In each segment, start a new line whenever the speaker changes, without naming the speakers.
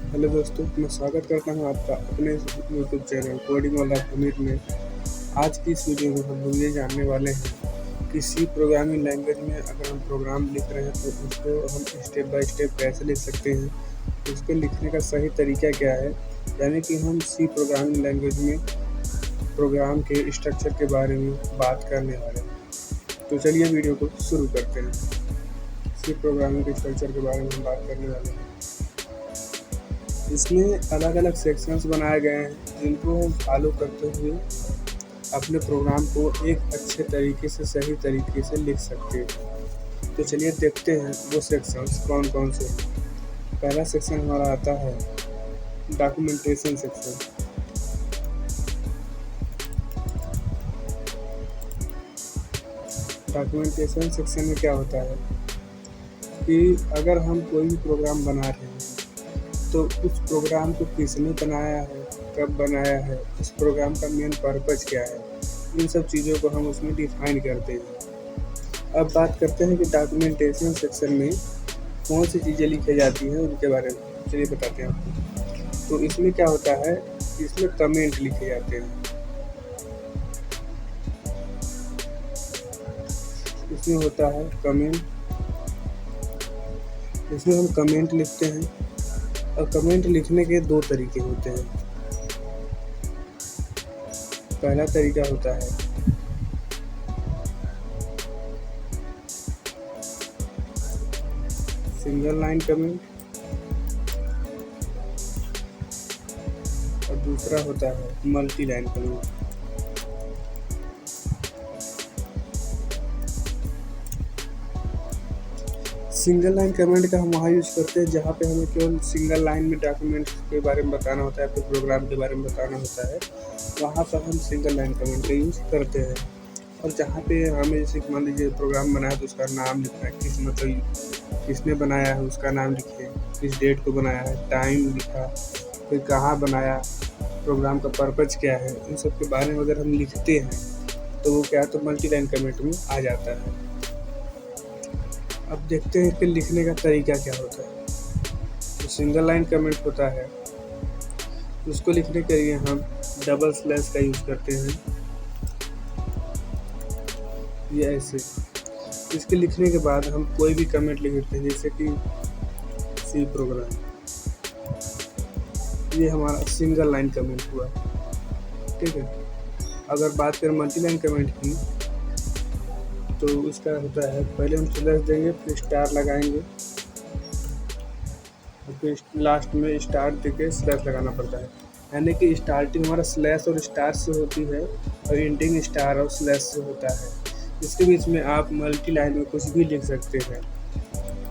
Hello दोस्तों, मैं स्वागत करता हूं आपका अपने यूट्यूब चैनल कोडिंग वाला अमीर में। आज की इस वीडियो में हम लोग ये जानने वाले हैं कि सी प्रोग्रामिंग लैंग्वेज में अगर हम प्रोग्राम लिख रहे हैं तो उसको हम स्टेप बाय स्टेप कैसे लिख सकते हैं, उसको लिखने का सही तरीका क्या है। यानी कि हम सी प्रोग्रामिंग लैंग्वेज में प्रोग्राम के स्ट्रक्चर के बारे में बात करने वाले हैं। तो चलिए वीडियो को शुरू करते हैं। सी प्रोग्रामिंग के स्ट्रक्चर के बारे में हम बात करने वाले हैं। इसमें अलग अलग सेक्शंस बनाए गए हैं जिनको हम फॉलो करते हुए अपने प्रोग्राम को एक अच्छे तरीके से सही तरीके से लिख सकते हैं। तो चलिए देखते हैं वो सेक्शंस कौन कौन से हैं। पहला सेक्शन हमारा आता है डॉक्यूमेंटेशन सेक्शन। डॉक्यूमेंटेशन सेक्शन में क्या होता है कि अगर हम कोई भी प्रोग्राम बना रहे हैं तो उस प्रोग्राम को किसने बनाया है, कब बनाया है, इस प्रोग्राम का मेन पर्पज़ क्या है, इन सब चीज़ों को हम उसमें डिफाइन करते हैं। अब बात करते हैं कि डॉक्यूमेंटेशन सेक्शन में कौन सी चीज़ें लिखी जाती हैं उनके बारे में चलिए बताते हैं आपको। तो इसमें क्या होता है, इसमें कमेंट लिखे जाते हैं। इसमें होता है कमेंट, इसमें हम कमेंट लिखते हैं। और कमेंट लिखने के दो तरीके होते हैं। पहला तरीका होता है सिंगल लाइन कमेंट और दूसरा होता है multi line comment. Single line comment का हम वहाँ यूज करते हैं जहाँ पे हमें केवल सिंगल लाइन में डॉक्यूमेंट के बारे में बताना होता है, फिर प्रोग्राम के बारे में बताना होता है, वहाँ पर हम सिंगल लाइन कमेंट का यूज़ करते हैं। और जहाँ पे हमें जैसे मान लीजिए प्रोग्राम बनाया तो उसका नाम लिखना है, किस मतलब किसने बनाया है उसका नाम लिखे, किस डेट को बनाया है, टाइम लिखा, फिर कहाँ बनाया, प्रोग्राम का पर्पज़ क्या है, इन सब के बारे में अगर हम लिखते हैं तो वो क्या है तो मल्टी लाइन कमेंट में आ जाता है। अब देखते हैं कि लिखने का तरीका क्या होता है। तो सिंगल लाइन कमेंट होता है, उसको लिखने के लिए हम डबल स्लैश का यूज़ करते हैं, ये ऐसे। इसके लिखने के बाद हम कोई भी कमेंट लिख देते हैं, जैसे कि सी प्रोग्राम, ये हमारा सिंगल लाइन कमेंट हुआ, ठीक है। अगर बात करें मल्टी लाइन कमेंट की तो उसका होता है पहले हम स्लैश देंगे, फिर स्टार लगाएंगे, और फिर लास्ट में स्टार देके स्लैश लगाना पड़ता है। यानी कि स्टार्टिंग हमारा स्लैश और स्टार से होती है और एंडिंग स्टार और स्लैश से होता है। इसके बीच में आप मल्टी लाइन में कुछ भी लिख सकते हैं,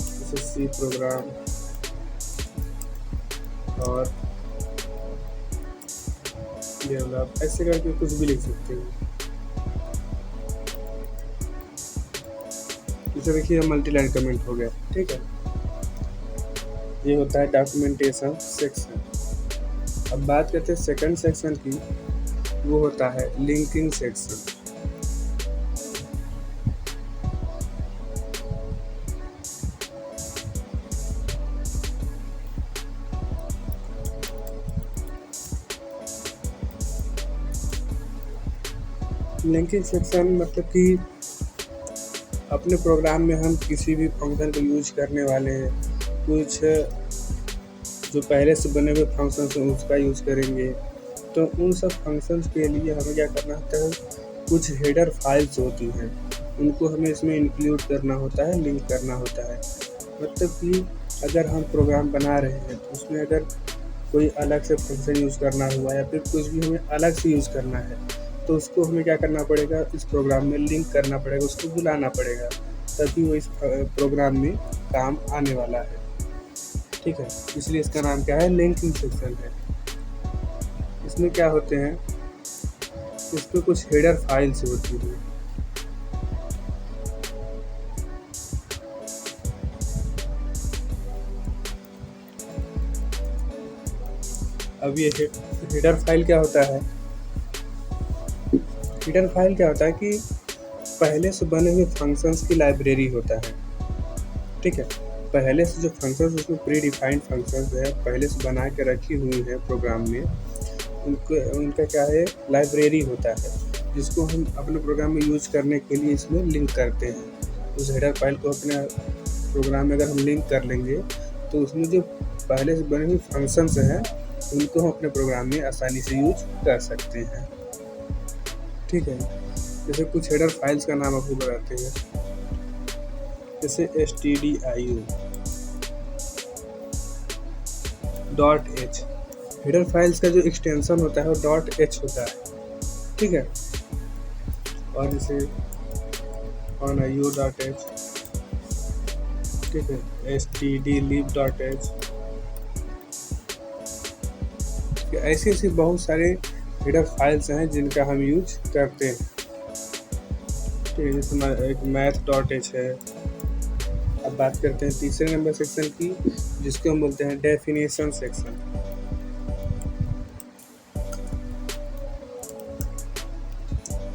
जैसे सी प्रोग्राम और डेवलप, ऐसे करके कुछ भी लिख सकते हैं। इसे देखिए मल्टी लाइन कमेंट हो गया, ठीक है। ये होता है डॉक्यूमेंटेशन सेक्शन। अब बात करते हैं सेकंड सेक्शन की, वो होता है लिंकिंग सेक्शन। लिंकिंग सेक्शन मतलब कि अपने प्रोग्राम में हम किसी भी फंक्शन को यूज करने वाले हैं, कुछ जो पहले से बने हुए फंक्शंस हैं उसका यूज़ करेंगे, तो उन सब फंक्शंस के लिए हमें क्या करना होता है, कुछ हेडर फाइल्स होती हैं, उनको हमें इसमें इंक्लूड करना होता है, लिंक करना होता है। मतलब कि अगर हम प्रोग्राम बना रहे हैं तो उसमें अगर कोई अलग से फंक्शन यूज़ करना हुआ या फिर कुछ भी हमें अलग से यूज़ करना है तो उसको हमें क्या करना पड़ेगा, इस प्रोग्राम में लिंक करना पड़ेगा, उसको बुलाना पड़ेगा, तभी वो इस प्रोग्राम में काम आने वाला है, ठीक है। इसलिए इसका नाम क्या है, लिंकिंग सेक्शन है। इसमें क्या होते हैं, इसमें कुछ हेडर फाइल्स होती हैं। अब ये हेडर फाइल क्या होता है, हेडर फाइल क्या होता है कि पहले से बने हुए फंक्शंस की लाइब्रेरी होता है, ठीक है। पहले से जो फंक्शंस उसमें प्री डिफाइंड फंक्शंस है, पहले से बना के रखी हुई है प्रोग्राम में, उनका क्या है, लाइब्रेरी होता है, जिसको हम अपने प्रोग्राम में यूज करने के लिए इसमें लिंक करते हैं। उस हेडर फाइल को अपने प्रोग्राम में अगर हम लिंक कर लेंगे तो उसमें जो पहले से बने हुए फंक्शंस हैं उनको हम अपने प्रोग्राम में आसानी से यूज कर सकते हैं। ठीक है, जैसे कुछ हेडर फाइल्स का नाम आपको बताते हैं, जैसे stdio .h। हेडर फाइल्स का जो एक्सटेंशन होता है वो .h होता है। ठीक है, और जैसे onio.h, ठीक है, stdlib.h, ऐसी बहुत सारे हेडर फाइल्स हैं जिनका हम यूज करते हैं। ठीक है, जैसे एक math.h है। अब बात करते हैं तीसरे नंबर सेक्शन की, जिसको हम बोलते हैं डेफिनेशन सेक्शन।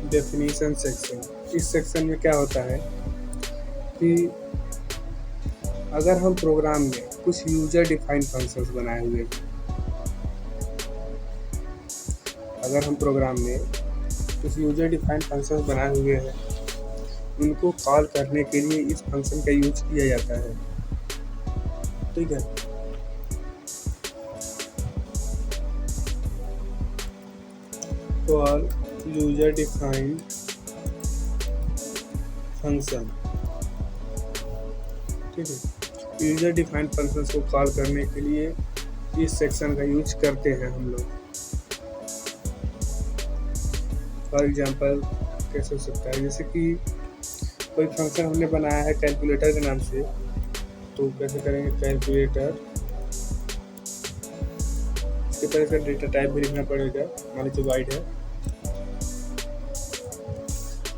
डेफिनेशन सेक्शन, इस सेक्शन में क्या होता है कि अगर हम प्रोग्राम में कुछ यूजर डिफाइंड फंक्शंस बनाए हुए हैं, अगर हम प्रोग्राम में कुछ यूजर डिफाइंड फंक्शंस बनाए हुए हैं, उनको कॉल करने के लिए इस फंक्शन का यूज किया जाता है। ठीक है, कॉल यूजर डिफाइंड फंक्शन। ठीक है, यूजर डिफाइंड फंक्शंस को कॉल करने के लिए इस सेक्शन का यूज करते हैं हम लोग। फॉर एग्जांपल कैसे हो सकता है, जैसे कि कोई फंक्शन हमने बनाया है कैलकुलेटर के नाम से, तो कैसे करेंगे, कैलकुलेटर, इसके पहले इसका डेटा टाइप भी लिखना पड़ेगा, मान लीजिए वाइड है,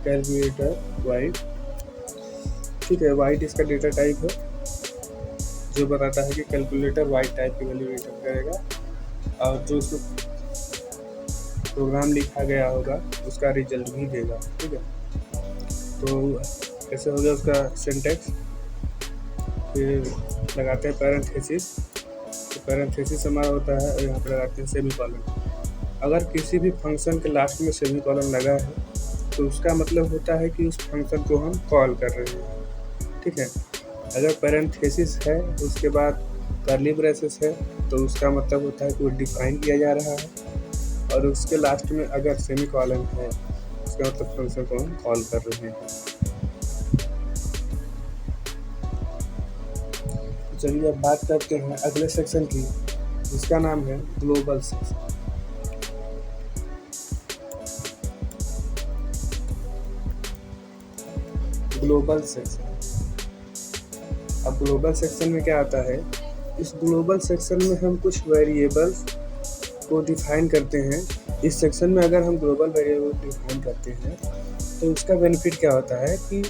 कैलकुलेटर वाइड। ठीक है, वाइड इसका डेटा टाइप है जो बताता है कि कैलकुलेटर वाइड टाइप की वैल्यू रिटर्न करेगा, और जो उसमें प्रोग्राम लिखा गया होगा उसका रिजल्ट भी देगा। ठीक है, तो ऐसे हो गया उसका सिंटैक्स। फिर लगाते हैं पैरेंथेसिस, तो पैरेंथेसिस हमारा होता है, और यहाँ पर लगाते हैं सेमीकोलन। अगर किसी भी फंक्शन के लास्ट में सेमीकोलन लगा है तो उसका मतलब होता है कि उस फंक्शन को हम कॉल कर रहे हैं। ठीक है, अगर पैरेंथेसिस है उसके बाद कर्ली ब्रेसेस है तो उसका मतलब होता है कि वो डिफाइन किया जा रहा है, और उसके लास्ट में अगर सेमीकोलन है उसका मतलब फंक्शन को हम कॉल कर रहे हैं। चलिए अब बात करते हैं अगले सेक्शन की, जिसका नाम है ग्लोबल सेक्शन। ग्लोबल सेक्शन, अब ग्लोबल सेक्शन में क्या आता है, इस ग्लोबल सेक्शन में हम कुछ वेरिएबल्स को डिफाइन करते हैं। इस सेक्शन में अगर हम ग्लोबल वेरिएबल डिफाइन करते हैं तो उसका बेनिफिट क्या होता है कि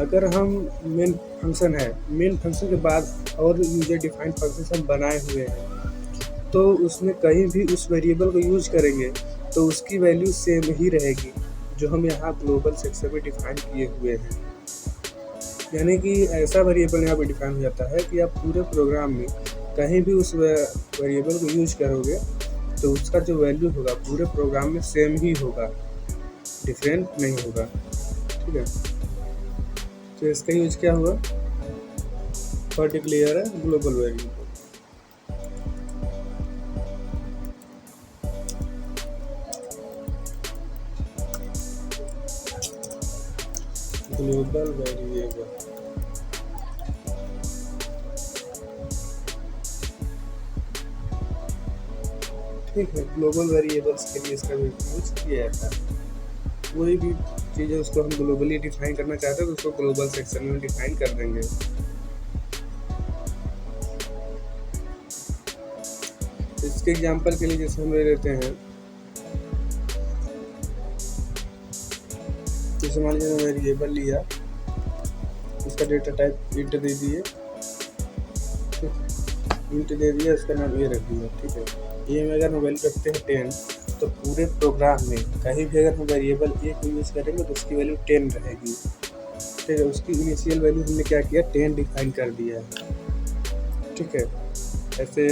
अगर हम मेन फंक्शन के बाद और यूजर डिफाइंड फंक्शन हम बनाए हुए हैं, तो उसमें कहीं भी उस वेरिएबल को यूज करेंगे तो उसकी वैल्यू सेम ही रहेगी जो हम यहाँ ग्लोबल सेक्शन में डिफाइन किए हुए हैं। यानी कि ऐसा वेरिएबल यहाँ पे डिफाइन हो जाता है कि आप पूरे प्रोग्राम में कहीं भी उस वेरिएबल को यूज करोगे तो उसका जो वैल्यू होगा पूरे प्रोग्राम में सेम ही होगा, डिफरेंट नहीं होगा। ठीक है, तो इसका यूज क्या हुआ, पर्टिकुलर है ग्लोबल वेरिएबल। ग्लोबल वेरिएबल, ठीक है, ग्लोबल वेरिएबल्स के लिए इसका यूज किया जाता है। कोई भी चीज़ है उसको हम ग्लोबली डिफाइन करना चाहते हैं तो उसको ग्लोबल सेक्शन में डिफाइन कर देंगे। इसके एग्जांपल के लिए जैसे हम ले लेते हैं, जैसे मान लीजिए वेरिएबल लिया, उसका डेटा टाइप इंट दे दिए, इंट दे दिया, उसका नाम ये रख दिया। ठीक है, ये में अगर हम वैल्यू रखते हैं 10 तो पूरे प्रोग्राम में कहीं भी अगर हम वेरिएबल ए को यूज़ करेंगे तो उसकी वैल्यू 10 रहेगी। ठीक है, उसकी इनिशियल वैल्यू हमने क्या किया 10 डिफाइन कर दिया है। ठीक है, ऐसे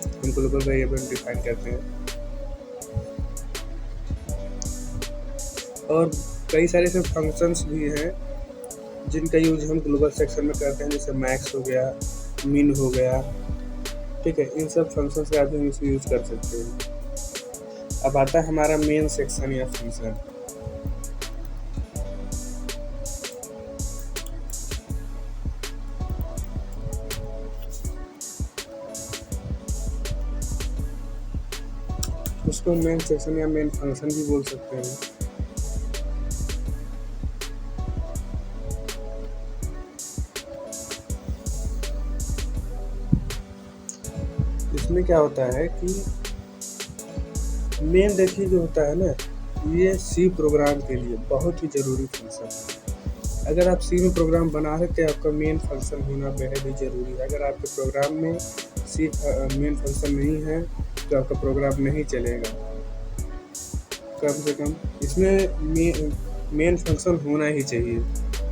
हम ग्लोबल वेरिएबल डिफाइन करते हैं। और कई सारे ऐसे फंक्शंस भी हैं जिनका यूज हम ग्लोबल सेक्शन में करते हैं, जैसे मैक्स हो गया, मिन हो गया। ठीक है, इन सब फंक्शंस का हम इसमें यूज कर सकते हैं। अब आता है हमारा मेन सेक्शन या फंक्शन। उसको मेन सेक्शन या मेन फंक्शन भी बोल सकते हैं। इसमें क्या होता है कि मेन देखिए जो होता है ना, ये सी प्रोग्राम के लिए बहुत ही ज़रूरी फंक्शन है। अगर आप सी में प्रोग्राम बना रहे थे, आपका मेन फंक्शन होना बेहद ही ज़रूरी है। अगर आपके प्रोग्राम में सी मेन फंक्शन नहीं है तो आपका प्रोग्राम नहीं चलेगा। कम से कम इसमें मेन फंक्शन होना ही चाहिए।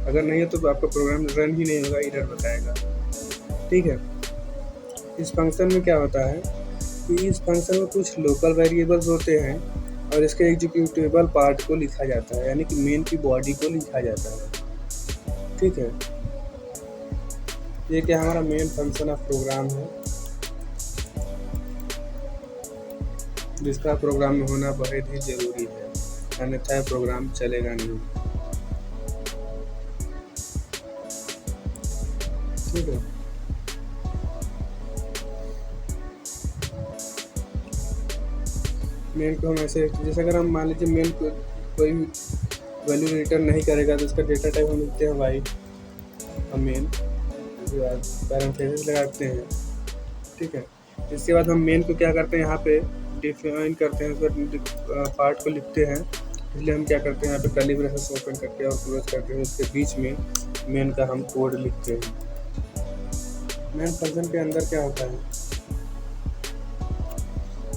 अगर नहीं है तो आपका प्रोग्राम रन ही नहीं होगा, एरर बताएगा। ठीक है, इस फंक्शन में क्या होता है कि इस फंक्शन में कुछ लोकल वेरिएबल्स होते हैं और इसके एग्जीक्यूटेबल पार्ट को लिखा जाता है, यानी कि मेन की बॉडी को लिखा जाता है। ठीक है, ये क्या हमारा मेन फंक्शन ऑफ प्रोग्राम है, जिसका प्रोग्राम में होना बहुत ही ज़रूरी है, अन्यथा प्रोग्राम चलेगा नहीं। ठीक है, मेन को हम ऐसे, जैसे अगर हम मान लीजिए मेन को कोई वैल्यू रिटर्न नहीं करेगा तो उसका डेटा टाइप हम लिखते हैं वाई मेन, उसके बाद पैरेंथेसिस लगाते हैं। ठीक है, इसके बाद हम मेन को क्या करते हैं, यहाँ पे डिफाइन करते हैं, उसका पार्ट को लिखते हैं। इसलिए हम क्या करते हैं, यहाँ पे कर्ली ब्रेसेस ओपन करके और क्लोज करते हैं, उसके बीच में मेन का हम कोड लिखते हैं। मेन फंक्शन के अंदर क्या होता है,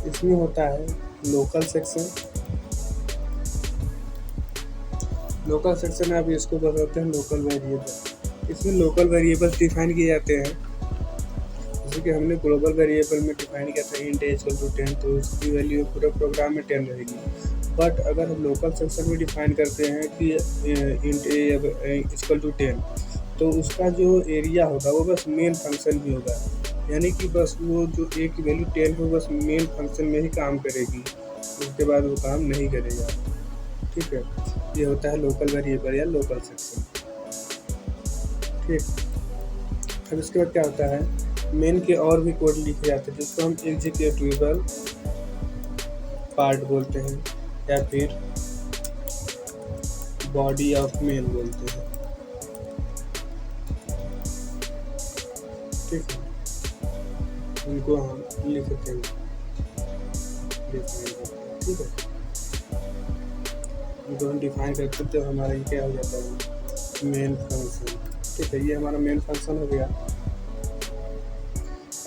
इसमें होता है लोकल सेक्शन। लोकल सेक्शन आप इसको बताते हैं लोकल वेरिएबल। इसमें लोकल वेरिएबल डिफाइन किए जाते हैं, जैसे कि हमने ग्लोबल वेरिएबल में डिफाइन किया था इंट =10, तो उसकी वैल्यू पूरे प्रोग्राम में 10 रहेगी। बट अगर हम लोकल सेक्शन में डिफाइन करते हैं कि इंट a=10, तो उसका जो एरिया होगा वो बस मेन फंक्शन ही होगा, यानी कि बस वो जो a की वैल्यू 10 हो बस मेन फंक्शन में ही काम करेगी, उसके बाद वो काम नहीं करेगा। ठीक है, ये होता है लोकल वेरिएबल या लोकल सेक्शन। ठीक, अब इसके बाद क्या होता है, मेन के और भी कोड लिखे जाते हैं जिसको हम एग्जीक्यूटेबल पार्ट बोलते हैं या फिर बॉडी ऑफ मेन बोलते हैं। ठीक है, उनको हम लिखते हैं, ठीक है, उनको हम डिफाइन करते हैं, तो हमारा ये क्या हो जाता है मेन फंक्शन। ठीक है, ये हमारा मेन फंक्शन हो गया।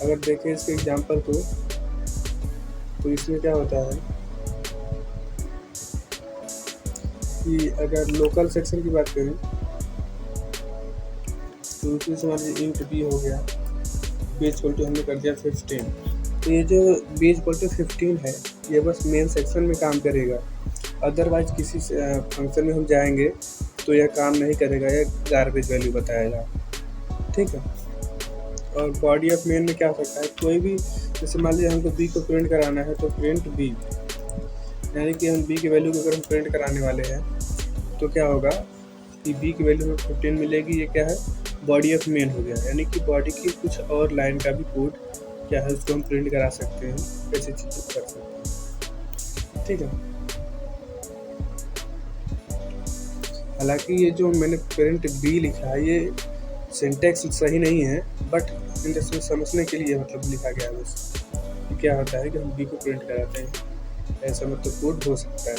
अगर देखें इसके एग्जांपल को, तो इसमें क्या होता है कि अगर लोकल सेक्शन की बात करें तो उसमें समझ इंट b हो गया, b हमने कर दिया 15। तो ये जो b=15 है ये बस मेन सेक्शन में काम करेगा, अदरवाइज किसी फंक्शन में हम जाएंगे तो यह काम नहीं करेगा, यह गार्बेज वैल्यू बताएगा। ठीक है, और बॉडी ऑफ मेन में क्या हो सकता है, कोई भी, जैसे मान लीजिए हमको b को प्रिंट कराना है तो प्रिंट b, यानी कि हम b की वैल्यू को अगर हम प्रिंट कराने वाले हैं तो क्या होगा कि b की वैल्यू में 15 मिलेगी। ये क्या है, बॉडी ऑफ मेन हो गया, यानी कि बॉडी की कुछ और लाइन का भी कोड क्या है उसको हम प्रिंट करा सकते हैं, ऐसी चीज़ें कर सकते हैं। ठीक है, हालांकि ये जो मैंने प्रिंट b लिखा है ये सिंटैक्स सही नहीं है, बट इंडस्ट्री समझने के लिए मतलब लिखा गया है बस। क्या होता है कि हम b को प्रिंट कराते हैं, ऐसा मतलब कोड हो सकता है।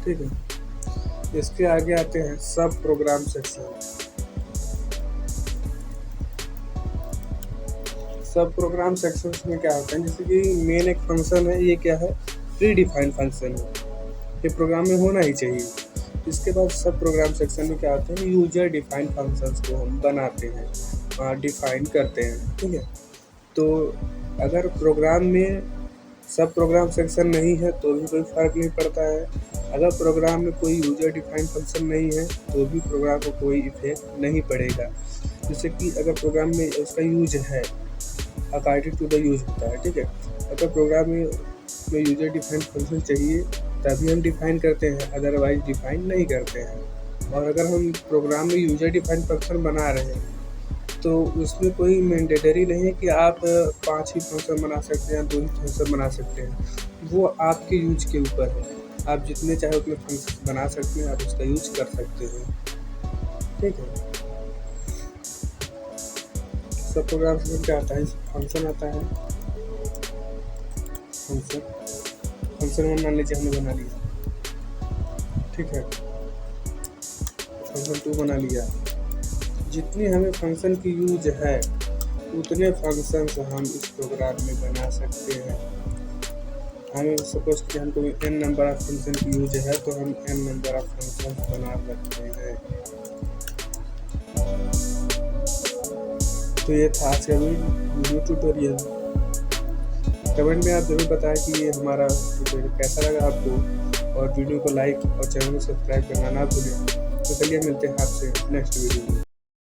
ठीक है, इसके आगे आते हैं सब प्रोग्राम सेक्शन। सब प्रोग्राम सेक्शंस में क्या होता है, जैसे कि मेन एक फंक्शन है, ये क्या है प्री डिफाइंड फंक्शन है, ये प्रोग्राम में होना ही चाहिए। इसके बाद सब प्रोग्राम सेक्शन में क्या होता है, यूजर डिफाइंड फंक्शंस को हम बनाते हैं, डिफाइन करते हैं। ठीक है, तो अगर प्रोग्राम में सब प्रोग्राम सेक्शन नहीं है तो भी कोई फ़र्क नहीं पड़ता है। अगर प्रोग्राम में कोई यूजर डिफाइंड फंक्शन नहीं है तो भी प्रोग्राम को कोई इफेक्ट नहीं पड़ेगा। जैसे कि अगर प्रोग्राम में उसका यूज है, अकॉर्डिंग टू द यूज होता है। ठीक है, अगर प्रोग्राम में कोई यूजर डिफाइंड फंक्शन चाहिए तभी हम डिफाइन करते हैं, अदरवाइज डिफाइन नहीं करते हैं। और अगर हम प्रोग्राम में यूजर डिफाइंड फंक्शन बना रहे हैं तो उसमें कोई मैंडेटरी नहीं है कि आप 5 ही फंक्शन बना सकते हैं, 2 ही फंक्शन बना सकते हैं। वो आपके यूज के ऊपर है, आप जितने चाहे उतने फंक्शन बना सकते हैं, आप उसका यूज कर सकते हैं। ठीक है, सब प्रोग्राम में क्या आता है, फंक्शन आता है। फंक्शन में मान लीजिए हमने बना लिया, ठीक है, फंक्शन 2 बना लिया। जितनी हमें फंक्शन की यूज है उतने फंक्शंस हम इस प्रोग्राम में बना सकते हैं। हमें सपोज कि हमको n नंबर ऑफ फंक्शन की यूज है तो हम n नंबर ऑफ फंक्शन बना सकते हैं। तो ये था आज का वीडियो ट्यूटोरियल। कमेंट में आप जरूर बताएं कि ये हमारा ट्यूटोरियल कैसा लगा आपको, और वीडियो को लाइक और चैनल को सब्सक्राइब करना ना भूलें। तो चलिए मिलते हैं आपसे नेक्स्ट वीडियो में।